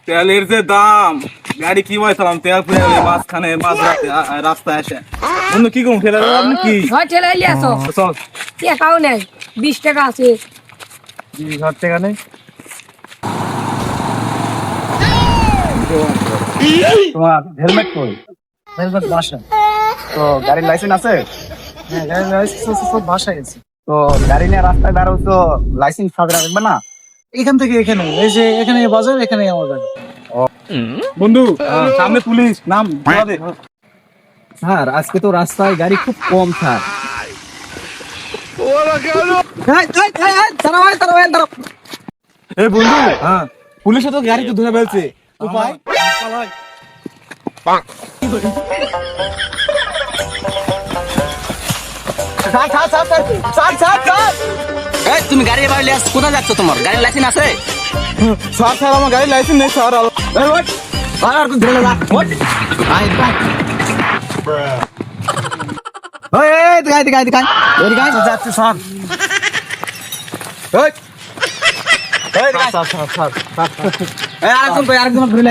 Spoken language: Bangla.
তেলের যে দাম, গাড়ি কি বলছিলাম তেল ফুরে গেলে মাঝখানে মাঝ রাস্তায় আসে বন্ধু কি করুন ঠেলা আপনি কি ঠেলা এলি আসো চল টাকাও নেই 20 টাকা আছে 20,000 টাকা নেই তোমার হেলমেট কই? হেলমেট বাসা। তো গাড়ির লাইসেন্স আছে? হ্যাঁ, গাড়ির লাইসেন্স সব বাসায় গেছে। তো গাড়ি নিয়ে রাস্তায় দাঁড়াও তো লাইসেন্স সাথে রাখবে না? এখান থেকে এখানে, এই যে এখানে বাজার, এখানে আমার গাড়ি। বন্ধু সামনে পুলিশ, নাম দে। স্যার আজকে তো রাস্তায় গাড়ি খুব কম স্যার। এই বন্ধু পুলিশে তো গাড়ি তো ধরে ফেলছে, উপায় তুমি গাড়ি এবার কোথায় যাচ্ছ? তোমার গাড়ির লাইসেন্স আছে? স্যার স্যার আমার গাড়ির লাইসেন্স নেই স্যার। যাচ্ছে স্যার। স্যার স্যার স্যার আরেকজন ধরে